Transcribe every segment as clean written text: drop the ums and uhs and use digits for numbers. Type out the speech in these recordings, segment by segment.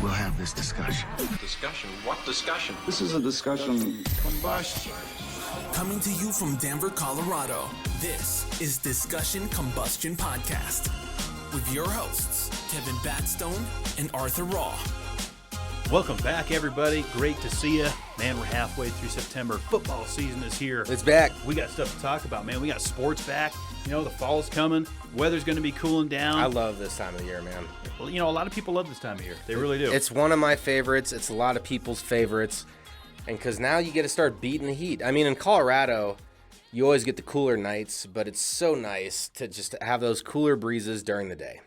we'll have this discussion. Discussion? What discussion? This is a discussion combustion. Coming to you from Denver, Colorado, this is Discussion Combustion Podcast with your hosts, Kevin Batstone and Arthur Raw. Welcome back, everybody. Great to see you. Man, we're halfway through September. Football season is here. It's back. We got stuff to talk about, man. We got sports back. You know, the fall's coming. Weather's going to be cooling down. I love this time of the year, man. Well, you know, a lot of people love this time of year. They really do. It's one of my favorites. It's a lot of people's favorites. And because now you get to start beating the heat. I mean, in Colorado, you always get the cooler nights, but it's so nice to just have those cooler breezes during the day.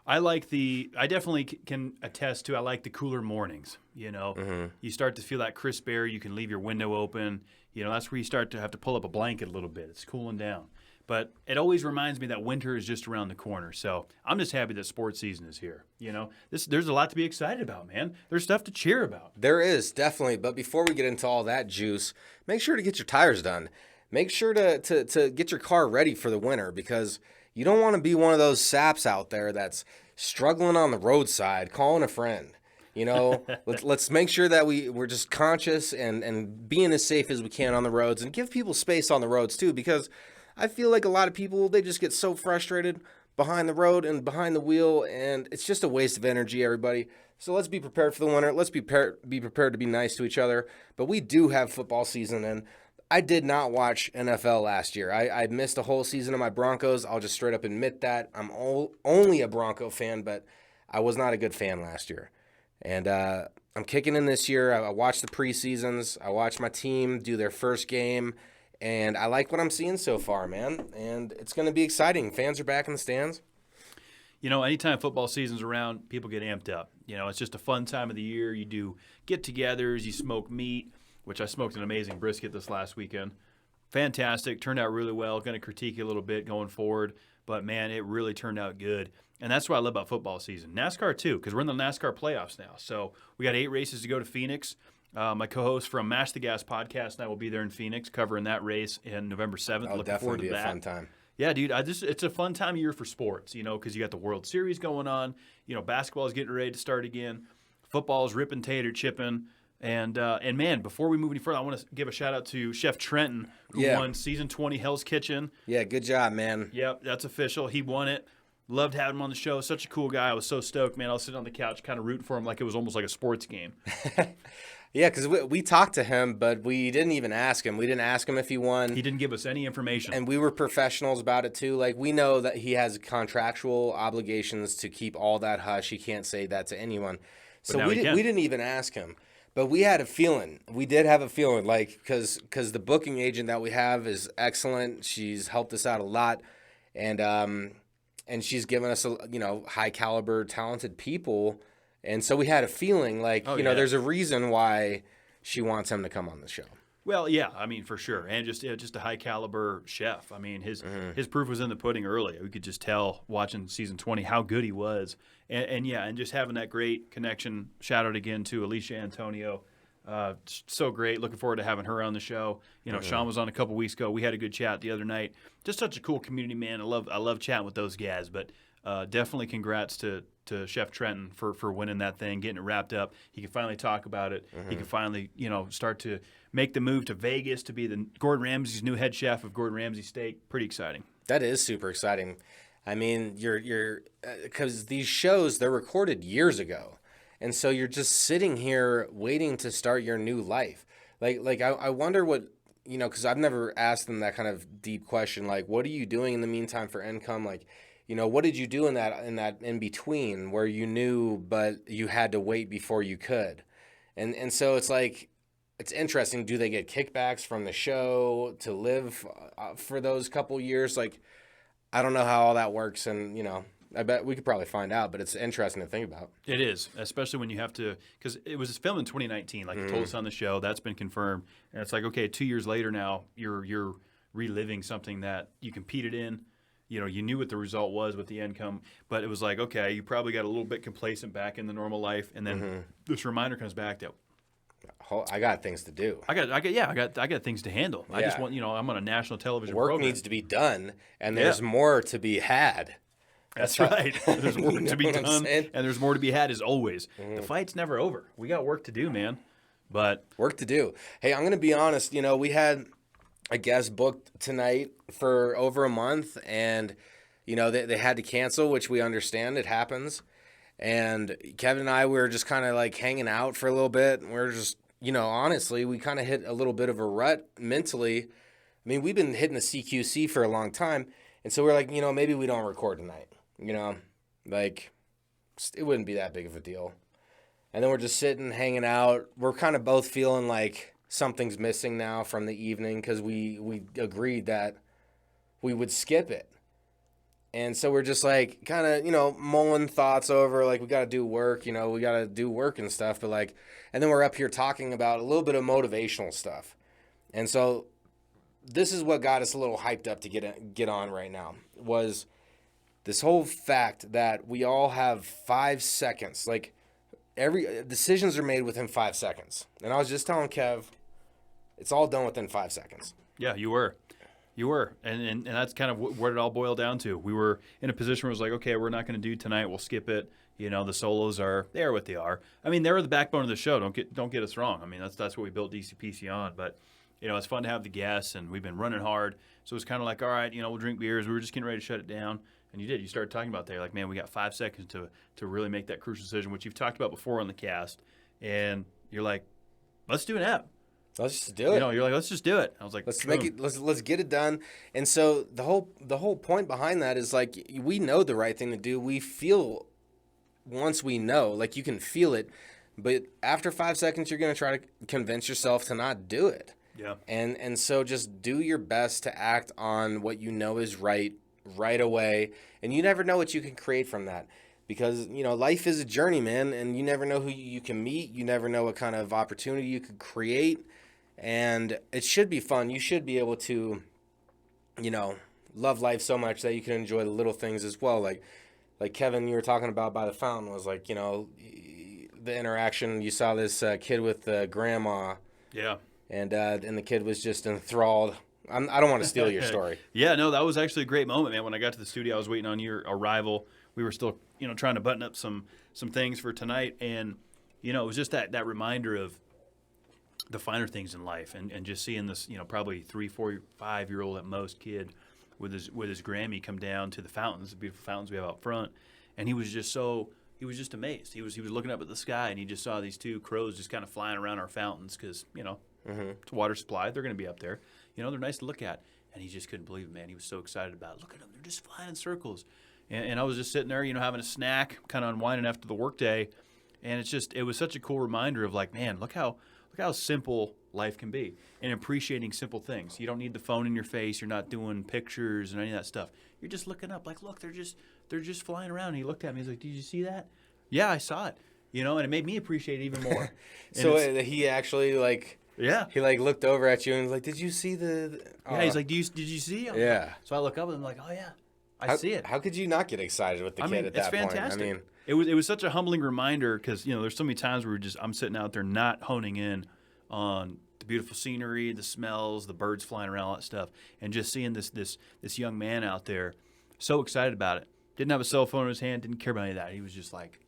I definitely can attest to, I like the cooler mornings, you know. You start to feel that crisp air. You can leave your window open. You know, that's where you start to have to pull up a blanket a little bit. It's cooling down. But it always reminds me that winter is just around the corner. So I'm just happy that sports season is here. You know, there's a lot to be excited about, man. There's stuff to cheer about. There is, definitely. But before we get into all that juice, make sure to get your tires done. Make sure to get your car ready for the winter, because you don't want to be one of those saps out there that's struggling on the roadside, calling a friend. You know, let's make sure that we're just conscious and being as safe as we can on the roads, and give people space on the roads too, because I feel like a lot of people, they just get so frustrated behind the road and behind the wheel, and it's just a waste of energy, everybody. So let's be prepared for the winter. Let's be prepared to be nice to each other. But we do have football season, and I did not watch NFL last year. I missed a whole season of my Broncos. I'll just straight up admit that. I'm only a Bronco fan, but I was not a good fan last year. And I'm kicking in this year. I watched the preseasons. I watched my team do their first game, and I like what I'm seeing so far, man. And it's going to be exciting. Fans are back in the stands. You know, anytime football season's around, people get amped up. You know, it's just a fun time of the year. You do get-togethers. You smoke meat, which I smoked an amazing brisket this last weekend. Fantastic. Turned out really well. Going to critique it a little bit going forward. But, man, it really turned out good. And that's what I love about football season. NASCAR, too, because we're in the NASCAR playoffs now. So we got 8 races to go to Phoenix. My co-host from Mash the Gas podcast and I will be there in Phoenix covering that race in November 7th. That'll definitely be a fun time. Yeah, dude, it's a fun time of year for sports, you know, because you got the World Series going on. You know, basketball is getting ready to start again. Football is ripping, tater, chipping. And man, before we move any further, I want to give a shout-out to Chef Trenton, who won Season 20 Hell's Kitchen. Yeah, good job, man. Yep, that's official. He won it. Loved having him on the show. Such a cool guy. I was so stoked, man. I was sitting on the couch kind of rooting for him like it was almost like a sports game. Yeah, because we talked to him, but we didn't even ask him. We didn't ask him if he won. He didn't give us any information. And we were professionals about it, too. Like, we know that he has contractual obligations to keep all that hush. He can't say that to anyone. So we didn't even ask him. But we had a feeling. We did have a feeling, like, because the booking agent that we have is excellent. She's helped us out a lot. And she's given us, high caliber, talented people. And so we had a feeling like, there's a reason why she wants him to come on the show. Well, yeah, I mean, for sure. And just a high caliber chef. I mean, his proof was in the pudding early. We could just tell watching season 20 how good he was. And just having that great connection. Shout out again to Shawn Antonio. So great. Looking forward to having her on the show. You know, Shawn was on a couple weeks ago. We had a good chat the other night. Just such a cool community, man. I love chatting with those guys. But definitely congrats to Chef Trenton for winning that thing, getting it wrapped up. He can finally talk about it. He can finally, start to make the move to Vegas to be the Gordon Ramsay's new head chef of Gordon Ramsay Steak. Pretty exciting. That is super exciting. I mean, you're because these shows, they're recorded years ago. And so you're just sitting here waiting to start your new life. Like I wonder what, because I've never asked them that kind of deep question. Like, what are you doing in the meantime for income? Like, what did you do in that in between where you knew but you had to wait before you could? And so it's like, it's interesting. Do they get kickbacks from the show to live for those couple years? Like, I don't know how all that works, and I bet we could probably find out, but it's interesting to think about. It is, especially when you have to, because it was filmed in 2019, like you told us on the show. That's been confirmed, and it's like, okay, 2 years later now, you're reliving something that you competed in. You knew what the result was with the income, but it was like, okay, you probably got a little bit complacent back in the normal life, and then this reminder comes back that I got things to do. I got things to handle. I just want, I'm on a national television program. Work needs to be done, and there's more to be had. That's right. There's work to be what I'm done, saying? and there's more to be had as always. The fight's never over. We got work to do, man. But Work to do. Hey, I'm going to be honest. We had a guest booked tonight for over a month, and, they had to cancel, which we understand. It happens. And Kevin and I were just kind of like hanging out for a little bit. And we're just, honestly, we kind of hit a little bit of a rut mentally. I mean, we've been hitting the CQC for a long time. And so we're like, maybe we don't record tonight. Like, it wouldn't be that big of a deal. And then we're just sitting, hanging out. We're kind of both feeling like something's missing now from the evening because we agreed that we would skip it. And so we're just like kind of, mulling thoughts over, like we got to do work, we got to do work and stuff. But like, and then we're up here talking about a little bit of motivational stuff. And so this is what got us a little hyped up to get on right now was this whole fact that we all have 5 seconds. Like every decisions are made within 5 seconds. And I was just telling Kev, it's all done within 5 seconds. yeah, you were. And that's kind of what it all boiled down to. We were in a position where it was like, okay, we're not going to do tonight. We'll skip it. The solos they are what they are. I mean, they were the backbone of the show. Don't get us wrong. I mean, that's what we built DCPC on. But it's fun to have the guests, and we've been running hard. So it's kind of like, all right, we'll drink beers. We were just getting ready to shut it down. And you did. You started talking about that. You're like, man, we got 5 seconds to really make that crucial decision, which you've talked about before on the cast. And you're like, let's do an app. Let's just do it. You're like, let's just do it. I was like, let's boom. make it. Let's get it done. And so the whole point behind that is like we know the right thing to do. We feel once we know, like you can feel it, but after 5 seconds, you're gonna try to convince yourself to not do it. Yeah. And so just do your best to act on what you know is right away, and you never know what you can create from that. Because, life is a journey, man, and you never know who you can meet. You never know what kind of opportunity you could create. And it should be fun. You should be able to, love life so much that you can enjoy the little things as well. Like Kevin, you were talking about by the fountain was like, the interaction. You saw this kid with grandma. Yeah. And the kid was just enthralled. I don't want to steal your story. Yeah, no, that was actually a great moment, man. When I got to the studio, I was waiting on your arrival. We were still, trying to button up some things for tonight. And, it was just that reminder of the finer things in life, and just seeing this, probably 3, 4, 5-year-old at most kid with his Grammy come down to the fountains, the beautiful fountains we have out front, and he was just amazed. He was looking up at the sky, and he just saw these 2 crows just kind of flying around our fountains because it's water supply. They're going to be up there. They're nice to look at, and he just couldn't believe it, man. He was so excited about it. Look at them; they're just flying in circles. And I was just sitting there, having a snack, kind of unwinding after the workday, and it was such a cool reminder of like, man, look how simple life can be, and appreciating simple things. You don't need the phone in your face. You're not doing pictures and any of that stuff. You're just looking up, like, look, they're just flying around. And he looked at me. He's like, "Did you see that?" Yeah, I saw it. And it made me appreciate it even more. So he actually he looked over at you and was like, "Did you see the?" Yeah, he's like, "Did you see?" Yeah. So I look up and I'm like, "Oh yeah, I see it." How could you not get excited with the kid at that point? Fantastic. I mean, it was such a humbling reminder because there's so many times where I'm sitting out there not honing in on the beautiful scenery, the smells, the birds flying around, all that stuff, and just seeing this young man out there so excited about it. Didn't have a cell phone in his hand, didn't care about any of that. He was just like,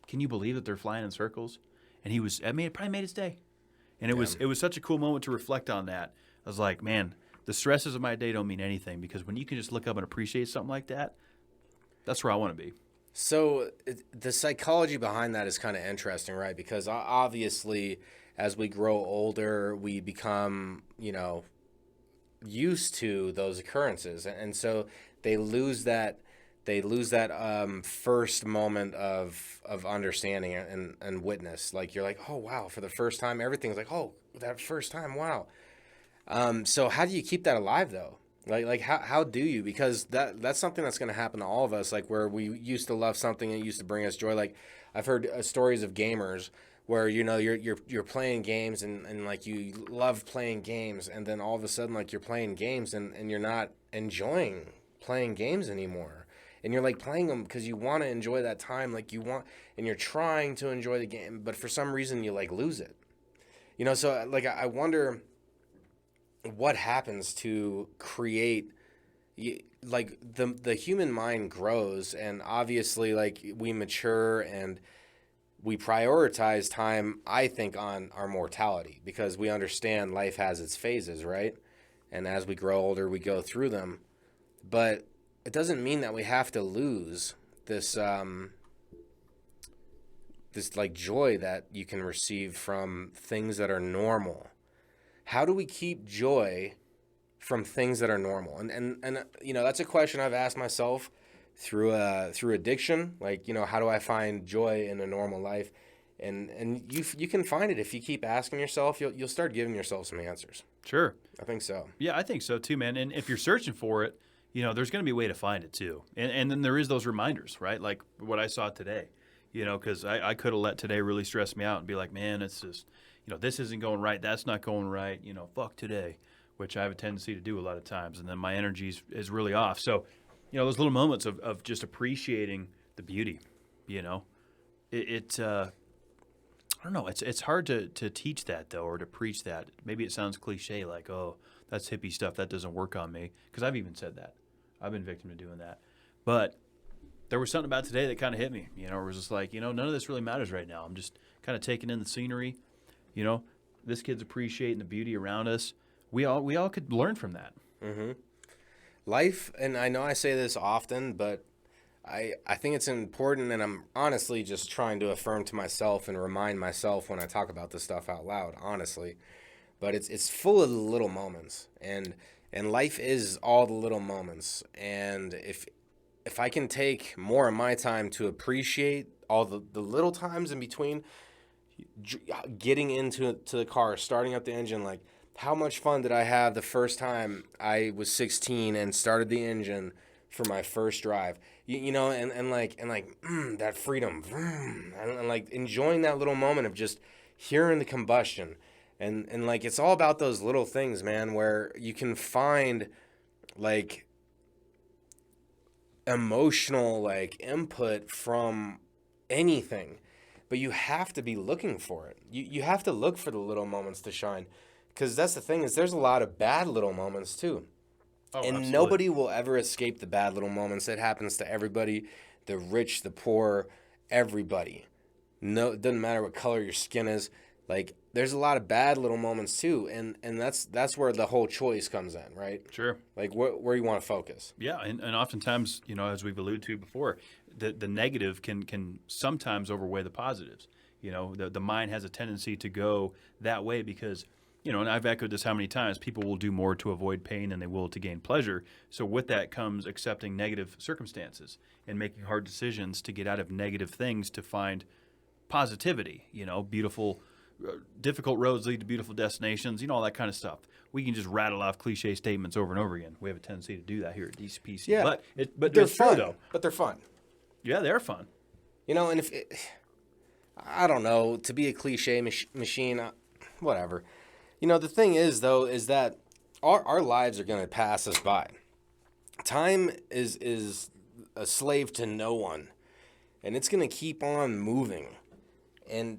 "Can you believe that they're flying in circles?" And it probably made his day. And it was such a cool moment to reflect on that. I was like, man, the stresses of my day don't mean anything because when you can just look up and appreciate something like that, that's where I want to be. So the psychology behind that is kind of interesting, right? Because obviously, as we grow older, we become, used to those occurrences, and so they lose that first moment of understanding and witness. Like you're like, oh wow, for the first time, everything's like, oh, that first time, wow. So how do you keep that alive though? Like how do you? Because that's something that's going to happen to all of us. Like where we used to love something and it used to bring us joy. Like I've heard stories of gamers where you're playing games and like you love playing games, and then all of a sudden like you're playing games and you're not enjoying playing games anymore. And you're like playing them because you want to enjoy that time, like you want, and you're trying to enjoy the game, but for some reason you like lose it. So like I wonder what happens to create like the human mind grows, and obviously like we mature and we prioritize time, I think, on our mortality because we understand life has its phases, right? And as we grow older, we go through them. But it doesn't mean that we have to lose this this like joy that you can receive from things that are normal. How do we keep joy from things that are normal? And you know, that's a question I've asked myself through addiction. Like, you know, how do I find joy in a normal life? And you can find it if you keep asking yourself. You'll start giving yourself some answers. Sure. I think so. Yeah, I think so too, man. And if you're searching for it, you know, there's going to be a way to find it too. And then there is those reminders, right? Like what I saw today, you know, because I could have let today really stress me out and be like, man, it's just, you know, this isn't going right. That's not going right. You know, fuck today, which I have a tendency to do a lot of times. And then my energy is really off. So, you know, those little moments of just appreciating the beauty, you know, I don't know. It's hard to teach that, though, or to preach that. Maybe it sounds cliche, like, oh, that's hippie stuff. That doesn't work on me. Because I've even said that. I've been victim to doing that. But there was something about today that kind of hit me. You know, it was just like, you know, none of this really matters right now. I'm just kind of taking in the scenery. You know, this kid's appreciating the beauty around us. We all could learn from that. Mm-hmm. Life, and I know I say this often, but I think it's important, and I'm honestly just trying to affirm to myself and remind myself when I talk about this stuff out loud, honestly. But it's full of the little moments, and life is all the little moments. And if I can take more of my time to appreciate all the little times in between, getting into the car, starting up the engine, like how much fun did I have the first time I was 16 and started the engine for my first drive, you know, and that freedom, and like enjoying that little moment of just hearing the combustion, and like it's all about those little things, man, where you can find like emotional like input from anything, but you have to be looking for it. You have to look for the little moments to shine, because that's the thing, is there's a lot of bad little moments too. Oh, and absolutely. Nobody will ever escape the bad little moments. It happens to everybody, the rich, the poor, everybody. No, it doesn't matter what color your skin is. Like, there's a lot of bad little moments too, and that's where the whole choice comes in, right? Sure. Like where you want to focus. Yeah, and oftentimes, you know, as we've alluded to before, the negative can sometimes overweigh the positives. You know, the mind has a tendency to go that way because, you know, and I've echoed this how many times, people will do more to avoid pain than they will to gain pleasure. So with that comes accepting negative circumstances and making hard decisions to get out of negative things to find positivity. You know, difficult roads lead to beautiful destinations, you know, all that kind of stuff. We can just rattle off cliche statements over and over again. We have a tendency to do that here at DCPC. Yeah, but they're it's fun, true, though. But they're fun. Yeah, they're fun. You know, and I don't know, to be a cliche machine, whatever. You know, the thing is, though, is that our lives are going to pass us by. Time is a slave to no one, and it's going to keep on moving. And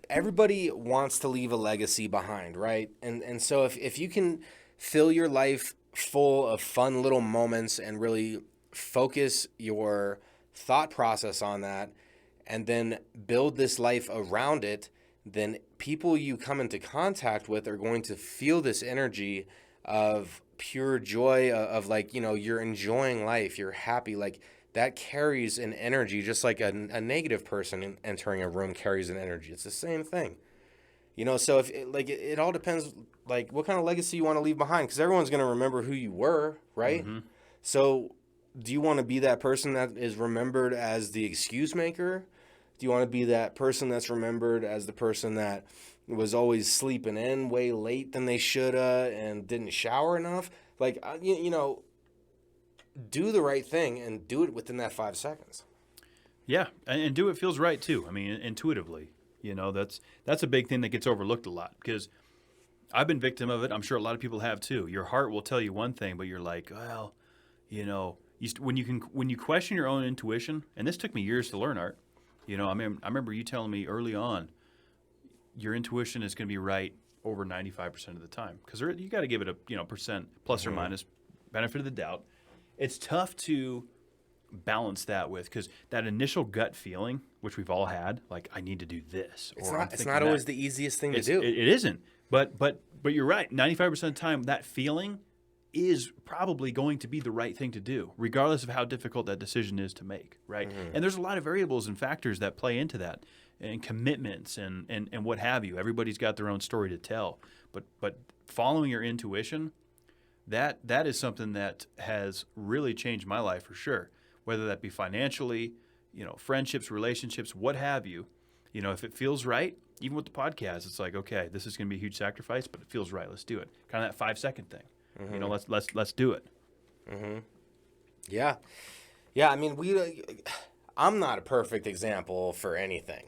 everybody wants to leave a legacy behind, right? And so if you can fill your life full of fun little moments and really focus your thought process on that, and then build this life around it, then people you come into contact with are going to feel this energy of pure joy, of like, you know, you're enjoying life, you're happy. Like, that carries an energy, just like a negative person entering a room carries an energy. It's the same thing. You know, so it all depends, like, what kind of legacy you want to leave behind, because everyone's going to remember who you were, right? Mm-hmm. So do you want to be that person that is remembered as the excuse maker? Do you want to be that person that's remembered as the person that was always sleeping in way late than they should have and didn't shower enough? Like, you know, do the right thing and do it within that 5 seconds. Yeah, and do what feels right too. I mean, intuitively, you know, that's a big thing that gets overlooked a lot, because I've been victim of it. I'm sure a lot of people have too. Your heart will tell you one thing, but you're like, well, you know, when you question your own intuition, and this took me years to learn, Art. You know, I mean, I remember you telling me early on, your intuition is going to be right over 95% of the time, because you got to give it a, you know, percent plus or minus benefit of the doubt. It's tough to balance that with, because that initial gut feeling, which we've all had, like, I need to do this. It's not always the easiest thing to do. It isn't. But you're right. 95% of the time, that feeling is probably going to be the right thing to do, regardless of how difficult that decision is to make, right? And there's a lot of variables and factors that play into that, and commitments and what have you. Everybody's got their own story to tell. But following your intuition, that is something that has really changed my life for sure, whether that be financially, friendships, relationships, what have you. If it feels right, even with the podcast, it's like, okay, this is going to be a huge sacrifice, but it feels right. Let's do it. Kind of that 5-second thing. Let's do it. Yeah. I mean, I'm not a perfect example for anything,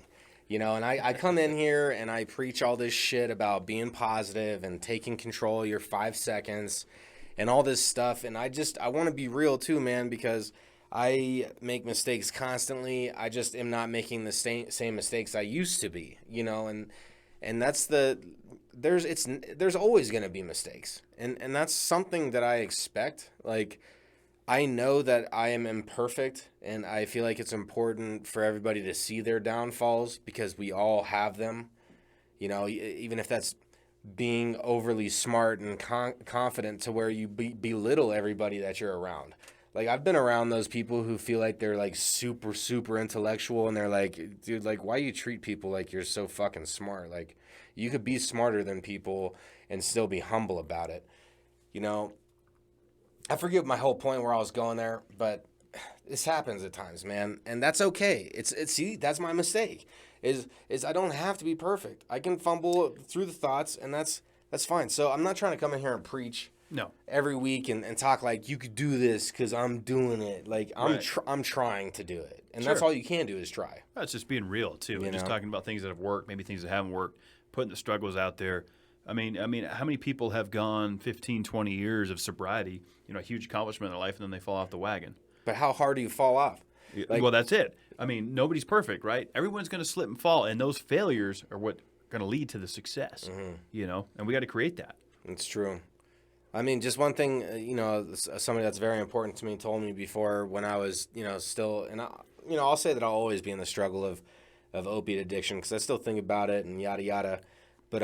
and I come in here and I preach all this shit about being positive and taking control of your 5 seconds and all this stuff. And I want to be real too, man, because I make mistakes constantly. I just am not making the same mistakes I used to be, and that's there's always going to be mistakes. And that's something that I expect. Like, I know that I am imperfect, and I feel like it's important for everybody to see their downfalls, because we all have them, even if that's being overly smart and confident to where you belittle everybody that you're around. Like, I've been around those people who feel like they're, like, super, super intellectual, and they're like, dude, like, why you treat people like you're so fucking smart? Like, you could be smarter than people and still be humble about it. I forget my whole point where I was going there, but this happens at times, man, and that's okay. See, that's my mistake, is I don't have to be perfect. I can fumble through the thoughts, and that's fine. So I'm not trying to come in here and preach every week and talk like you could do this because I'm doing it. Like, I'm trying to do it, and that's all you can do is try. That's just being real too, and just talking about things that have worked, maybe things that haven't worked, putting the struggles out there. I mean, how many people have gone 15, 20 years of sobriety, a huge accomplishment in their life, and then they fall off the wagon? But how hard do you fall off? Well, that's it. I mean, nobody's perfect, right? Everyone's going to slip and fall, and those failures are what going to lead to the success, and we got to create that. It's true. I mean, just one thing, somebody that's very important to me told me before when I was, still, and I'll say that I'll always be in the struggle of opiate addiction, because I still think about it and yada yada. But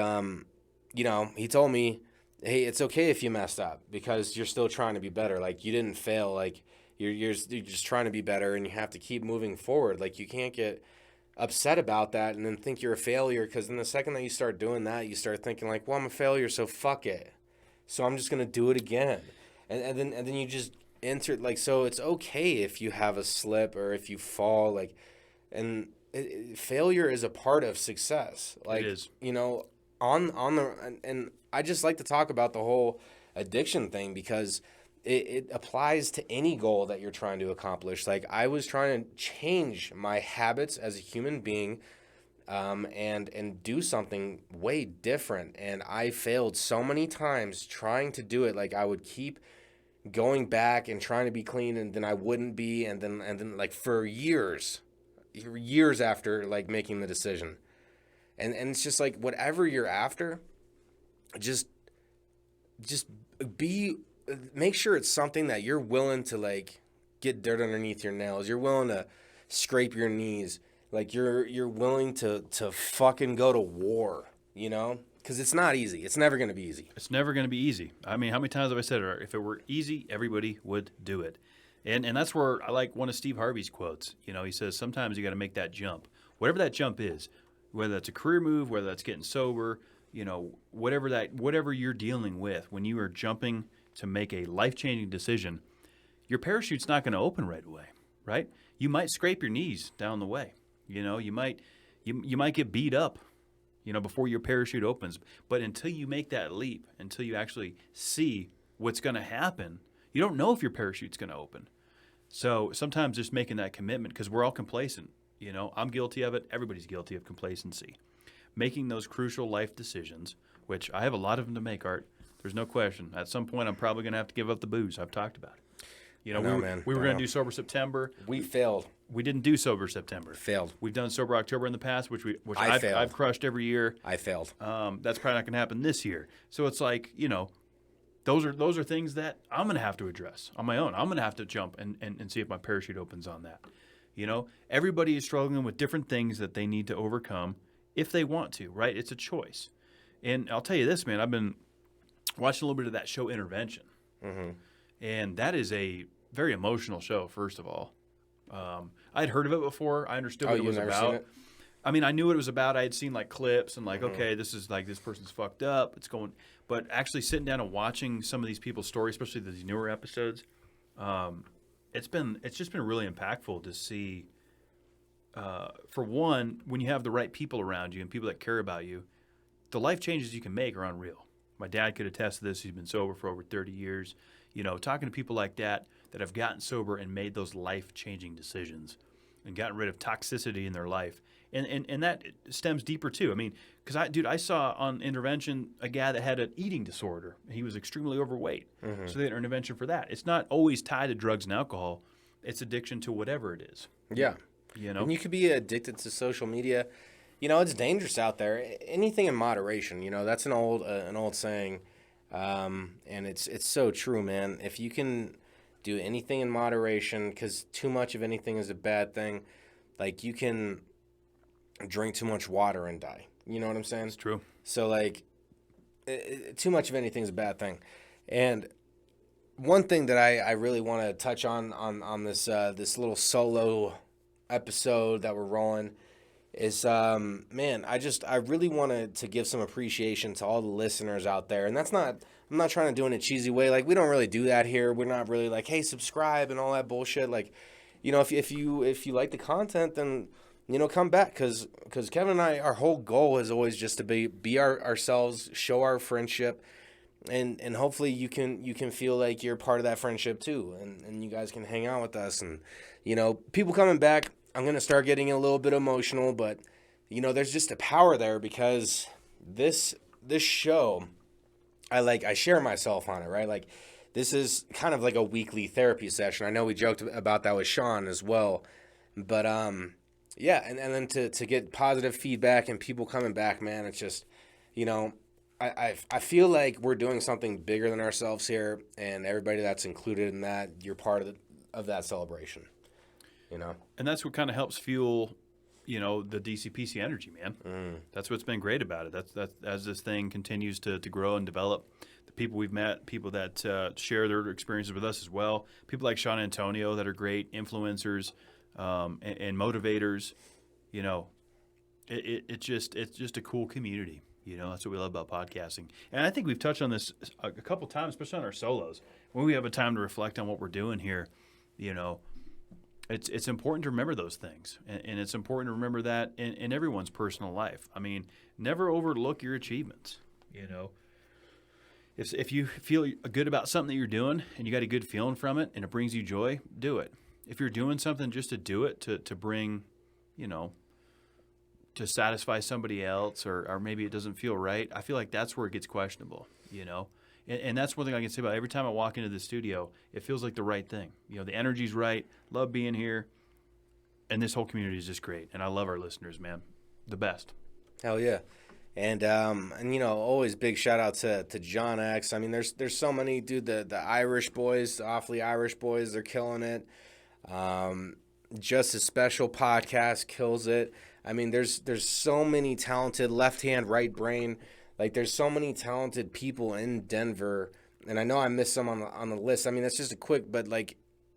he told me, hey, it's okay if you messed up, because you're still trying to be better. Like, you didn't fail. Like, you're just trying to be better, and you have to keep moving forward. Like, you can't get upset about that and then think you're a failure, because then the second that you start doing that, you start thinking like, well, I'm a failure, so fuck it. So I'm just going to do it again. And then you just enter, like, so it's okay if you have a slip or if you fall, like, and failure is a part of success. Like, it is. And I just like to talk about the whole addiction thing, because it applies to any goal that you're trying to accomplish. Like, I was trying to change my habits as a human being, and do something way different. And I failed so many times trying to do it. Like, I would keep going back and trying to be clean, and then I wouldn't be. And then like for years after, like, making the decision. And it's just like, whatever you're after, just make sure it's something that you're willing to, like, get dirt underneath your nails. You're willing to scrape your knees. Like, you're willing to fucking go to war, Because it's not easy. It's never going to be easy. It's never going to be easy. I mean, how many times have I said it? If it were easy, everybody would do it. And that's where I like one of Steve Harvey's quotes. He says, sometimes you got to make that jump. Whatever that jump is, whether that's a career move, whether that's getting sober, whatever you're dealing with, when you are jumping to make a life-changing decision, your parachute's not going to open right away, right? You might scrape your knees down the way. You might get beat up, before your parachute opens. But until you make that leap, until you actually see what's going to happen, you don't know if your parachute's going to open. So sometimes just making that commitment, because we're all complacent. I'm guilty of it. Everybody's guilty of complacency. Making those crucial life decisions, which I have a lot of them to make, Art. There's no question. At some point, I'm probably going to have to give up the booze. I've talked about it. We were going to do Sober September. We failed. We didn't do Sober September. Failed. We've done Sober October in the past, which I've crushed every year. I failed. That's probably not going to happen this year. So it's like, those are things that I'm going to have to address on my own. I'm going to have to jump and see if my parachute opens on that. You know, everybody is struggling with different things that they need to overcome if they want to, right? It's a choice. And I'll tell you this, man, I've been watching a little bit of that show Intervention. And that is a very emotional show, first of all. I'd heard of it before. I understood what it was about. Seen it? I mean, I knew what it was about. I had seen like clips and like, okay, this is like this person's fucked up. It's going, but actually sitting down and watching some of these people's stories, especially these newer episodes, it's just been really impactful to see. For one, when you have the right people around you and people that care about you, the life changes you can make are unreal. My dad could attest to this. He's been sober for over 30 years. You know, talking to people like that have gotten sober and made those life-changing decisions and gotten rid of toxicity in their life. And that stems deeper too. I mean, because I saw on Intervention a guy that had an eating disorder. He was extremely overweight. So they had an intervention for that. It's not always tied to drugs and alcohol. It's addiction to whatever it is. Yeah. You know? And you could be addicted to social media. You know, it's dangerous out there. Anything in moderation, you know, that's an old saying. And it's so true, man. If you can do anything in moderation, because too much of anything is a bad thing. Like, you can drink too much water and die. You know what I'm saying? It's true. So, like, too much of anything is a bad thing. And one thing that I really want to touch on this this little solo episode that we're rolling is, man, I really wanted to give some appreciation to all the listeners out there. And I'm not trying to do it in a cheesy way. Like, we don't really do that here. We're not really like, hey, subscribe and all that bullshit. Like, you know, if you like the content, then, you know, come back. Because Kevin and I, our whole goal is always just to be ourselves, show our friendship. And hopefully you can feel like you're part of that friendship too. And you guys can hang out with us. And, you know, people coming back, I'm going to start getting a little bit emotional, but, you know, there's just a power there because this show, I share myself on it, right? Like, this is kind of like a weekly therapy session. I know we joked about that with Shawn as well, but, yeah. And then to get positive feedback and people coming back, man, it's just, you know, I feel like we're doing something bigger than ourselves here, and everybody that's included in that, you're part of that celebration. You know, and that's what kind of helps fuel, you know, the DCPC energy, man. That's what's been great about it. That's as this thing continues to grow and develop. The people we've met, people that share their experiences with us as well. People like Shawn Antonio that are great influencers and motivators. You know, it's just a cool community. You know, that's what we love about podcasting. And I think we've touched on this a couple times, especially on our solos, when we have a time to reflect on what we're doing here. You know. It's important to remember those things, and it's important to remember that in everyone's personal life. I mean, never overlook your achievements. You know, if you feel good about something that you're doing and you got a good feeling from it and it brings you joy, do it. If you're doing something just to do it, to bring, you know, to satisfy somebody else, or maybe it doesn't feel right, I feel like that's where it gets questionable, you know. And that's one thing I can say about it. Every time I walk into the studio, it feels like the right thing. You know, the energy's right. Love being here. And this whole community is just great. And I love our listeners, man. The best. Hell yeah. And you know, always big shout out to John X. I mean, there's so many, dude, the Irish boys, the Awfully Irish boys, they're killing it. Just a Special podcast kills it. I mean, there's so many talented left hand, right brain. Like, there's so many talented people in Denver, and I know I missed some on the list. I mean, that's just a quick, but like,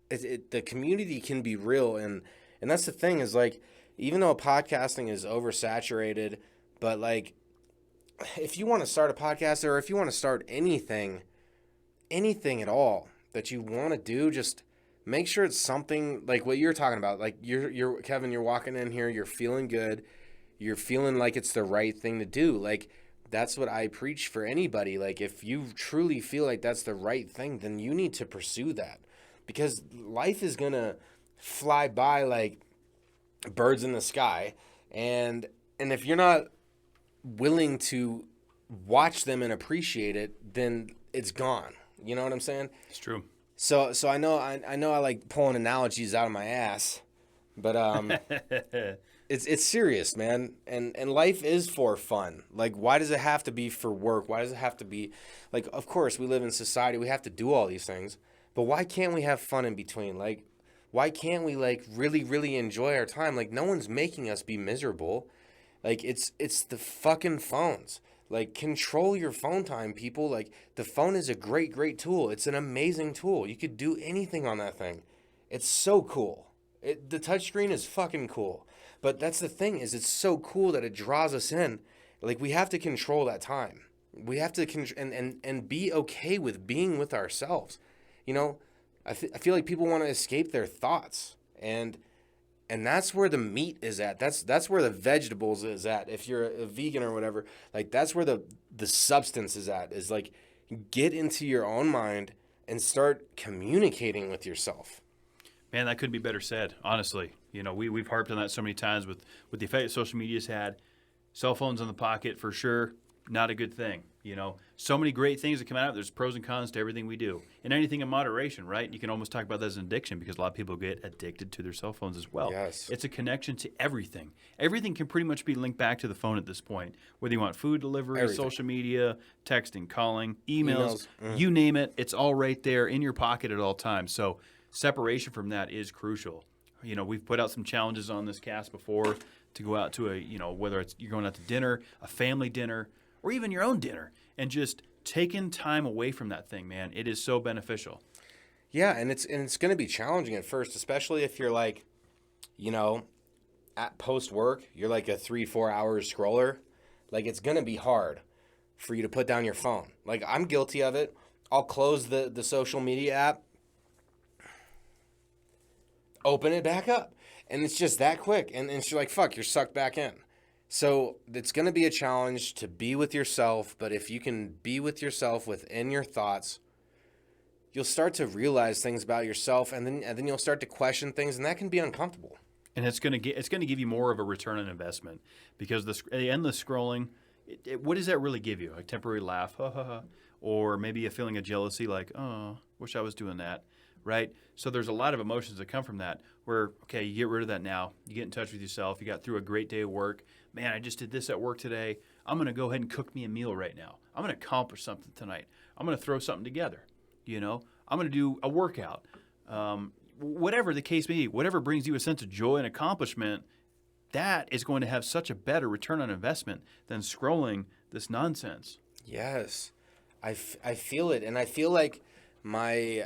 the community can be real, and that's the thing is, like, even though podcasting is oversaturated, but like, if you want to start a podcast, or if you want to start anything at all that you want to do, just make sure it's something like what you're talking about. Like, you're Kevin, you're walking in here, you're feeling good, you're feeling like it's the right thing to do, like. That's what I preach for anybody. Like, if you truly feel like that's the right thing, then you need to pursue that, because life is going to fly by like birds in the sky. And if you're not willing to watch them and appreciate it, then it's gone. You know what I'm saying? It's true. So I know I like pulling analogies out of my ass, but It's serious, man. And life is for fun. Like, why does it have to be for work? Why does it have to be like, of course we live in society, we have to do all these things, but why can't we have fun in between? Like, why can't we like really, really enjoy our time? Like, no one's making us be miserable. Like, it's the fucking phones. Like, control your phone time, people. Like, the phone is a great, great tool. It's an amazing tool. You could do anything on that thing. It's so cool. The touchscreen is fucking cool. But that's the thing, is it's so cool that it draws us in. Like, we have to control that time. We have to and be okay with being with ourselves. You know, I feel like people want to escape their thoughts. And that's where the meat is at. That's where the vegetables is at. If you're a vegan or whatever, like, that's where the substance is at. Is like, get into your own mind and start communicating with yourself. Man, that couldn't be better said, honestly. You know, we've harped on that so many times with the effect that social media's had. Cell phones in the pocket, for sure, not a good thing. You know, so many great things that come out. There's pros and cons to everything we do. And anything in moderation, right? You can almost talk about that as an addiction, because a lot of people get addicted to their cell phones as well. Yes. It's a connection to everything. Everything can pretty much be linked back to the phone at this point. Whether you want food delivery, Everything. social media, texting, calling, emails. You name it, it's all right there in your pocket at all times. So separation from that is crucial. You know, we've put out some challenges on this cast before to go out to a, you know, whether it's you're going out to dinner, a family dinner, or even your own dinner, and just taking time away from that thing, man. It is so beneficial. Yeah, and it's going to be challenging at first, especially if you're like, you know, at post work, you're like a 3-4 hours scroller. Like, it's going to be hard for you to put down your phone. Like, I'm guilty of it. I'll close the social media app, open it back up, and it's just that quick. And you're like, fuck, you're sucked back in. So it's going to be a challenge to be with yourself, but if you can be with yourself within your thoughts, you'll start to realize things about yourself, and then you'll start to question things, and that can be uncomfortable. And it's going to give you more of a return on investment, because the endless scrolling, what does that really give you? A temporary laugh, ha ha ha, or maybe a feeling of jealousy, like, oh, wish I was doing that, right? So there's a lot of emotions that come from that. Where, okay, you get rid of that now. You get in touch with yourself. You got through a great day of work. Man, I just did this at work today. I'm going to go ahead and cook me a meal right now. I'm going to accomplish something tonight. I'm going to throw something together. You know, I'm going to do a workout. Whatever the case may be, whatever brings you a sense of joy and accomplishment, that is going to have such a better return on investment than scrolling this nonsense. Yes, I feel it, and I feel like my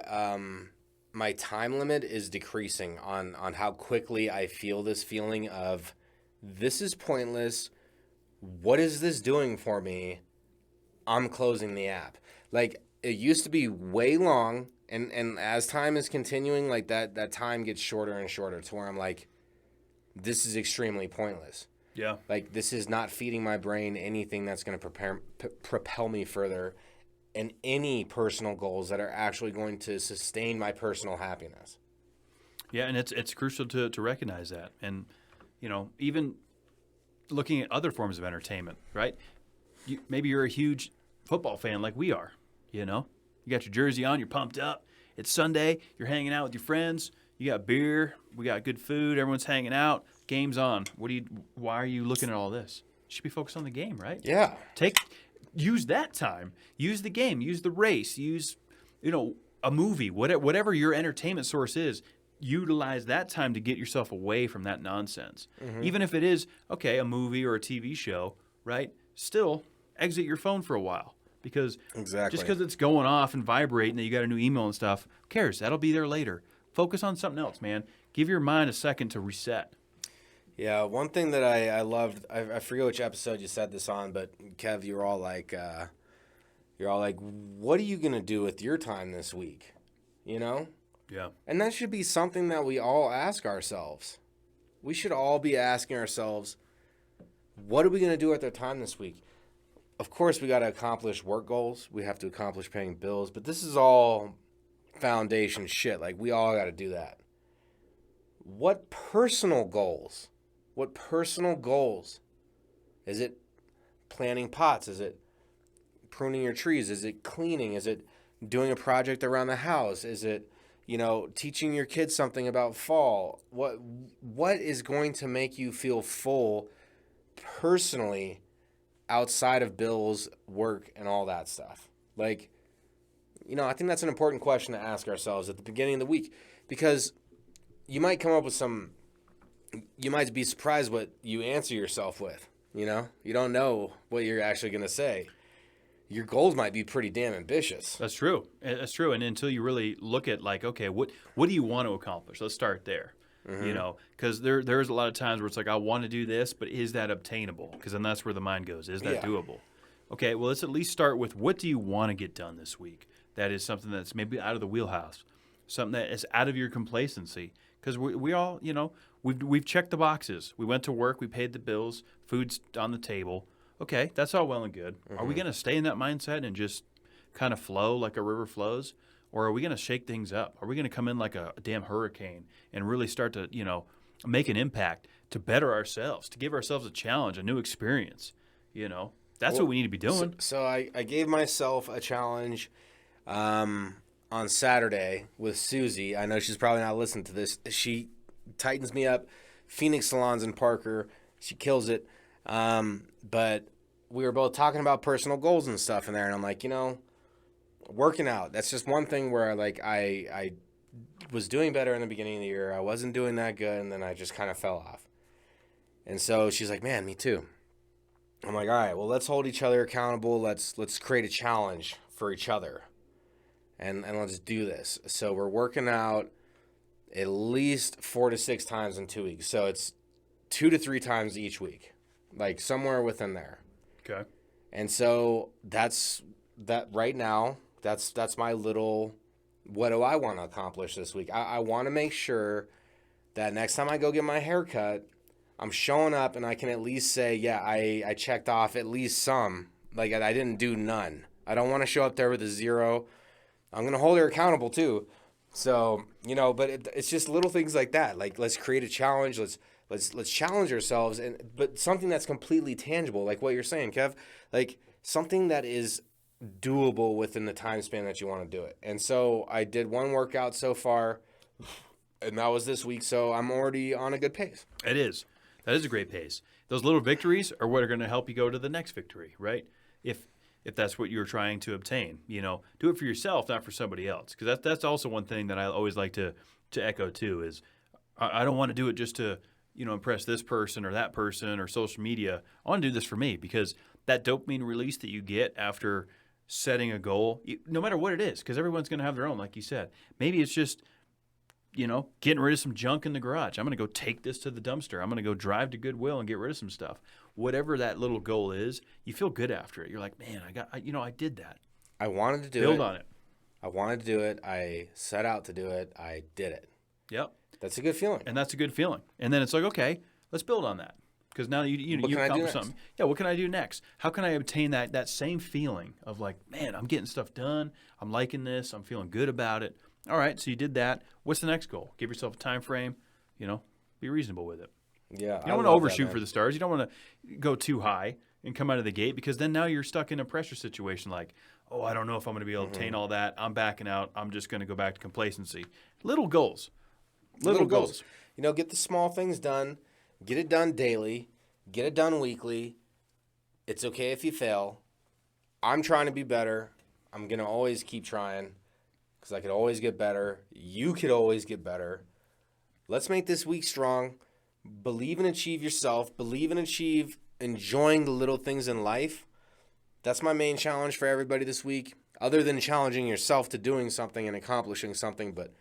time limit is decreasing on how quickly I feel this feeling of, this is pointless. What is this doing for me? I'm closing the app. Like, it used to be way long, and as time is continuing, like that time gets shorter and shorter, to where I'm like, this is extremely pointless. Yeah. Like, this is not feeding my brain anything that's going to propel me further in any personal goals that are actually going to sustain my personal happiness. Yeah, and it's crucial to recognize that. And, you know, even looking at other forms of entertainment, right? Maybe you're a huge football fan like we are, you know? You got your jersey on, you're pumped up. It's Sunday, you're hanging out with your friends, you got beer, we got good food, everyone's hanging out, game's on. Why are you looking at all this? You should be focused on the game, right? Yeah. Use that time. Use the game. Use the race. Use, you know, a movie. Whatever your entertainment source is, utilize that time to get yourself away from that nonsense. Mm-hmm. Even if it is, okay, a movie or a TV show, right? Still, exit your phone for a while. Because Exactly. just because it's going off and vibrating that you got a new email and stuff, who cares? That'll be there later. Focus on something else, man. Give your mind a second to reset. Yeah, one thing that I loved, I forget which episode you said this on, but Kev, you're all like, what are you going to do with your time this week? You know? Yeah. And that should be something that we all ask ourselves. We should all be asking ourselves, what are we going to do with our time this week? Of course, we got to accomplish work goals. We have to accomplish paying bills, but this is all foundation shit. Like, we all got to do that. What personal goals? Is it planting pots? Is it pruning your trees? Is it cleaning? Is it doing a project around the house? Is it, teaching your kids something about fall. What is going to make you feel full personally outside of bills, work, and all that stuff? Like, I think that's an important question to ask ourselves at the beginning of the week, because you might come up with you might be surprised what you answer yourself with. You don't know what you're actually going to say. Your goals might be pretty damn ambitious. That's true. And until you really look at like, okay, what do you want to accomplish? Let's start there. Because there's a lot of times where it's like, I want to do this, but is that obtainable? Because then that's where the mind goes. Is that doable? Okay, well, let's at least start with, what do you want to get done this week? That is something that's maybe out of the wheelhouse, something that is out of your complacency. Because we all, we've checked the boxes. We went to work, we paid the bills, food's on the table. Okay, that's all well and good. Are we going to stay in that mindset and just kind of flow like a river flows? Or are we going to shake things up? Are we going to come in like a damn hurricane and really start to, make an impact to better ourselves, to give ourselves a challenge, a new experience? That's what we need to be doing. So I gave myself a challenge on Saturday with Susie. I know she's probably not listening to this. She tightens me up. Phoenix Salons in Parker. She kills it. But we were both talking about personal goals and stuff in there, and I'm like, working out, that's just one thing where I was doing better in the beginning of the year. I wasn't doing that good, and then I just kind of fell off. And so she's like, man, me too. I'm like, all right, well, let's hold each other accountable. Let's create a challenge for each other, and let's do this. So we're working out at least 4 to 6 times in 2 weeks. So it's 2 to 3 times each week, like somewhere within there. Okay. And so that's right now. That's my little, what do I want to accomplish this week? I want to make sure that next time I go get my hair cut, I'm showing up and I can at least say, yeah, I checked off at least some. Like, I didn't do none. I don't want to show up there with a 0. I'm going to hold her accountable too. So, but it's just little things like that. Like, let's create a challenge. Let's challenge ourselves, but something that's completely tangible, like what you're saying, Kev, like something that is doable within the time span that you want to do it. And so I did one workout so far, and that was this week, so I'm already on a good pace. It is. That is a great pace. Those little victories are what are going to help you go to the next victory, right? If that's what you're trying to obtain, do it for yourself, not for somebody else. Because that's also one thing that I always like to echo too, is I don't want to do it just to impress this person or that person or social media. I want to do this for me, because that dopamine release that you get after setting a goal, no matter what it is, because everyone's going to have their own, like you said. Maybe it's just, getting rid of some junk in the garage. I'm going to go take this to the dumpster. I'm going to go drive to Goodwill and get rid of some stuff. Whatever that little goal is, you feel good after it. You're like, man, I did that. I wanted to do it. Build on it. I wanted to do it. I set out to do it. I did it. Yep. That's a good feeling. And that's a good feeling. And then it's like, okay, let's build on that. Because now you accomplished something. Yeah, what can I do next? How can I obtain that same feeling of like, man, I'm getting stuff done. I'm liking this. I'm feeling good about it. All right, so you did that. What's the next goal? Give yourself a time frame. Be reasonable with it. Yeah, you don't want to overshoot for the stars. You don't want to go too high and come out of the gate, because then now you're stuck in a pressure situation like, oh, I don't know if I'm going to be able to obtain all that. I'm backing out. I'm just going to go back to complacency. Little goals. Little goals. Get the small things done. Get it done daily. Get it done weekly. It's okay if you fail. I'm trying to be better. I'm going to always keep trying, because I could always get better. You could always get better. Let's make this week strong. Believe and achieve yourself. Believe and achieve enjoying the little things in life. That's my main challenge for everybody this week, other than challenging yourself to doing something and accomplishing something. But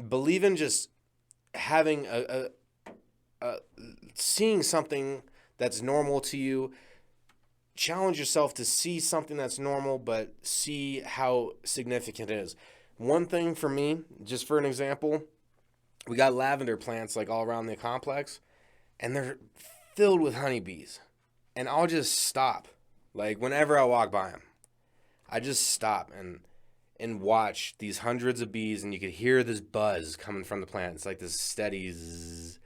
believe in just having seeing something that's normal to you. Challenge yourself to see something that's normal, but see how significant it is. One thing for me, just for an example, we got lavender plants like all around the complex, and they're filled with honeybees. And I'll just stop. Like, whenever I walk by them, I just stop and watch these hundreds of bees, and you could hear this buzz coming from the plant. It's like this steady zzz.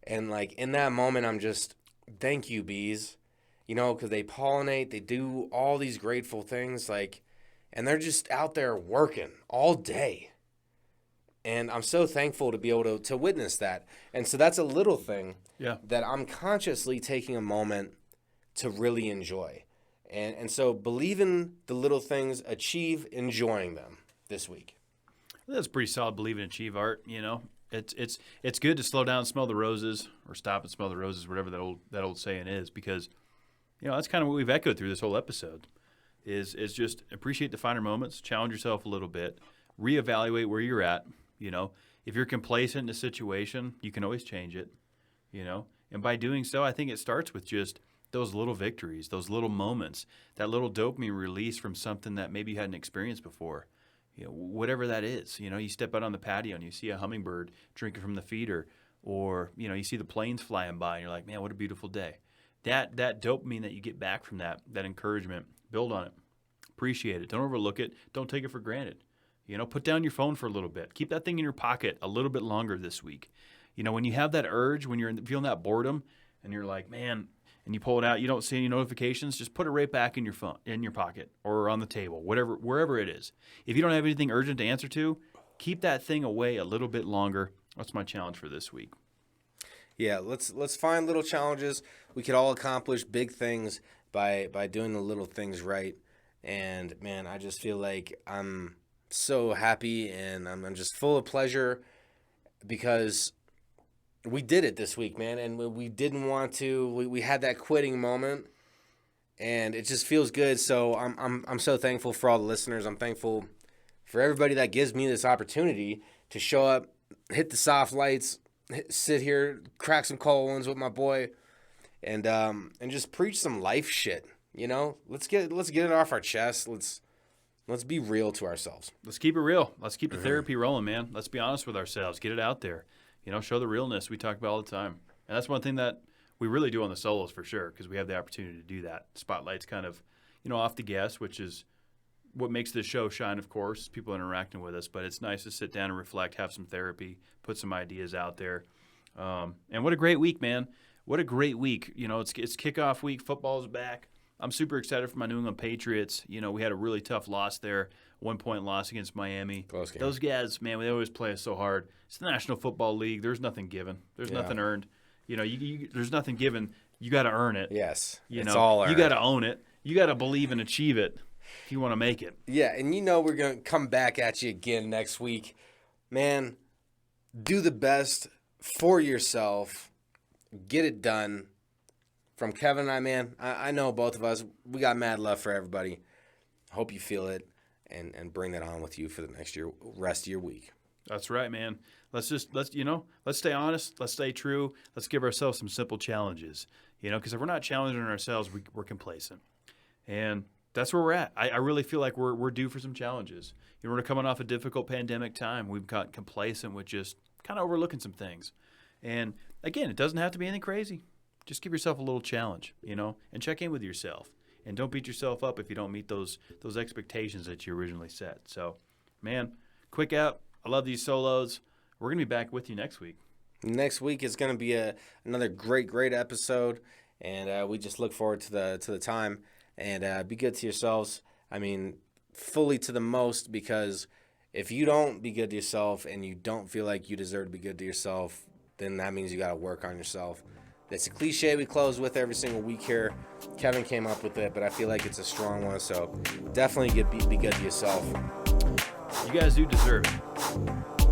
And like in that moment, I'm just, thank you, bees. Because they pollinate, they do all these grateful things, like, and they're just out there working all day. And I'm so thankful to be able to witness that. And so that's a little thing that I'm consciously taking a moment to really enjoy. And so believe in the little things, achieve enjoying them this week. That's pretty solid believe and achieve, Art. You know, it's good to slow down and smell the roses, or stop and smell the roses, whatever that old saying is, because, you know, that's kind of what we've echoed through this whole episode is just appreciate the finer moments, challenge yourself a little bit, reevaluate where you're at. You know, if you're complacent in a situation, you can always change it, you know, and by doing so, I think it starts with just those little victories, those little moments, that little dopamine release from something that maybe you hadn't experienced before. You know, whatever that is. You know, you step out on the patio and you see a hummingbird drinking from the feeder, or, you know, you see the planes flying by and you're like, man, what a beautiful day. That dopamine that you get back from that encouragement, build on it. Appreciate it. Don't overlook it. Don't take it for granted. You know, put down your phone for a little bit. Keep that thing in your pocket a little bit longer this week. You know, when you have that urge, when you're feeling that boredom and you're like, man, and you pull it out, you don't see any notifications, just put it right back in your phone, in your pocket, or on the table, wherever it is. If you don't have anything urgent to answer to, keep that thing away a little bit longer. That's my challenge for this week. Yeah, let's find little challenges. We could all accomplish big things by doing the little things right. And man, I just feel like I'm so happy and I'm just full of pleasure because we did it this week, man, and we didn't want to. We had that quitting moment, and it just feels good. So I'm so thankful for all the listeners. I'm thankful for everybody that gives me this opportunity to show up, hit the soft lights, sit here, crack some cold ones with my boy, and just preach some life shit. You know, let's get it off our chest. Let's be real to ourselves. Let's keep it real. Let's keep the therapy rolling, man. Let's be honest with ourselves. Get it out there. You know, show the realness we talk about all the time. And that's one thing that we really do on the solos for sure, because we have the opportunity to do that. Spotlight's kind of, you know, off the guest, which is what makes this show shine, of course, people interacting with us. But it's nice to sit down and reflect, have some therapy, put some ideas out there. And what a great week, man. What a great week. You know, it's kickoff week. Football's back. I'm super excited for my New England Patriots. You know, we had a really tough loss there, 1-point loss against Miami. Close game. Those guys, man, they always play us so hard. It's the National Football League. There's nothing given. There's nothing earned. You know, there's nothing given. You got to earn it. Yes, it's all earned. You got to own it. You got to believe and achieve it if you want to make it. Yeah, and you know we're going to come back at you again next week. Man, do the best for yourself. Get it done. From Kevin and I, man, I know both of us, we got mad love for everybody. Hope you feel it and bring that on with you for the rest of your week. That's right, man. Let's stay honest. Let's stay true. Let's give ourselves some simple challenges, you know, because if we're not challenging ourselves, we're complacent. And that's where we're at. I really feel like we're due for some challenges. You know, we're coming off a difficult pandemic time. We've got complacent with just kind of overlooking some things. And again, it doesn't have to be anything crazy. Just give yourself a little challenge, you know, and check in with yourself. And don't beat yourself up if you don't meet those expectations that you originally set. So, man, quick out. I love these solos. We're going to be back with you next week. Next week is going to be another great episode, and we just look forward to the time. And be good to yourselves. I mean, fully to the most, because if you don't be good to yourself and you don't feel like you deserve to be good to yourself, then that means you got to work on yourself. It's a cliche we close with every single week here. Kevin came up with it, but I feel like it's a strong one. So definitely be good to yourself. You guys do deserve it.